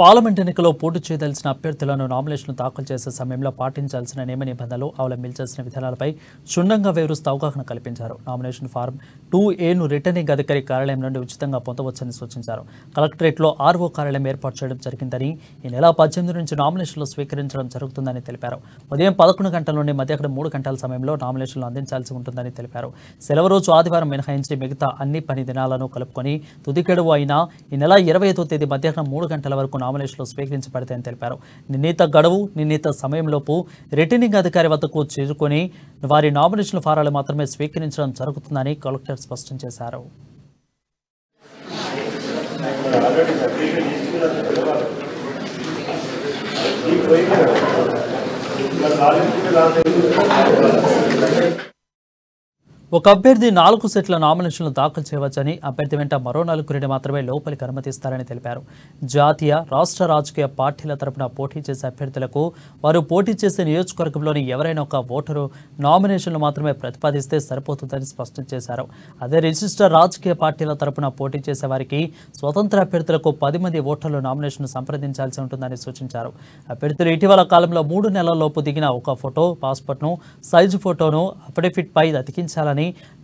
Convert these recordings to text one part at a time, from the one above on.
Parliament ఎన్నికల్లో పోటీ చేయదలిచిన అభ్యర్థులను నామినేషన్లు దాఖలు చేసే సమయంలో పాటించాల్సిన నియమ నిబంధనలు అవలంబించాల్సిన విధానాలపై క్షుణ్ణంగా వివరిస్తూ అవగాహన కల్పించారు. నామినేషన్ ఫారం 2A రిటర్నింగ్ అధికారి కార్యాలయం నుండి ఉచితంగా పొందవచ్చని సూచించారు. కలెక్టరేట్లో ఆర్ఓ కార్యాలయం ఏర్పాటు చేయడం జరిగిందని, ఈ నెల 18 నుంచి నామినేషన్లు స్వీకరించడం జరుగుతుందని తెలిపారు. ఉదయం 11 గంటల నుండి మధ్యాహ్నం 3 గంటల సమయంలో నామినేషన్లు అందించాల్సి ఉంటుందని తెలిపారు. సెలవు రోజు ఆదివారం మినహాయించి మిగతా అన్ని పని దినాలను కలుపుకొని తుది గడువు అయిన ఈ నెల 25వ తేదీ మధ్యాహ్నం 3 గంటల వరకు నామినేషన్లు స్వీకరించబడతాయని తెలిపారు. నిర్ణీత గడువు, నిర్ణీత సమయంలోపు రిటర్నింగ్ అధికారి వద్దకు చేరుకొని వారి నామినేషన్ ఫారాలు మాత్రమే స్వీకరించడం జరుగుతుందని కలెక్టర్ స్పష్టం చేశారు. ఒక అభ్యర్థి 4 సెట్ల నామినేషన్లు దాఖలు చేయవచ్చని, అభ్యర్థి వెంట మరో 4 మాత్రమే లోపలికి అనుమతిస్తారని తెలిపారు. జాతీయ, రాష్ట్ర రాజకీయ పార్టీల తరపున పోటీ చేసే అభ్యర్థులకు వారు పోటీ చేసే నియోజకవర్గంలోని ఎవరైనా ఒక ఓటరు నామినేషన్లు మాత్రమే ప్రతిపాదిస్తే సరిపోతుందని స్పష్టం చేశారు. అదే రిజిస్టర్ రాజకీయ పార్టీల తరపున పోటీ చేసే వారికి స్వతంత్ర అభ్యర్థులకు 10 మంది ఓటర్లు నామినేషన్ సంప్రదించాల్సి ఉంటుందని సూచించారు. అభ్యర్థులు ఇటీవల కాలంలో 3 నెలల లోపు దిగిన ఒక ఫోటో, పాస్పోర్ట్ను సైజు ఫోటోను అఫిడవిట్ పై అతికించాలని,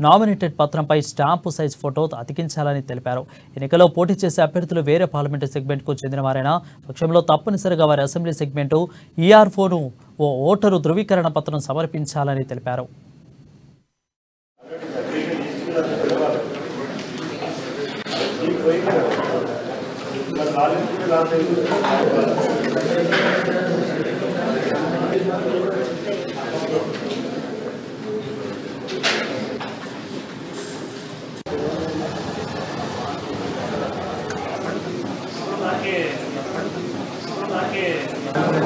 నామినేటెడ్ పత్రంపై స్టాంపు సైజ్ ఫోటో అతికించాలని తెలిపారు. ఎన్నికల్లో పోటీ చేసే అభ్యర్థులు వేరే పార్లమెంటు సెగ్మెంట్కు చెందిన వారైనా పక్షంలో తప్పనిసరిగా వారి అసెంబ్లీ సెగ్మెంటు ఈఆర్ఓను ఓ ఓటరు ధృవీకరణ పత్రం సమర్పించాలని తెలిపారు. Okay.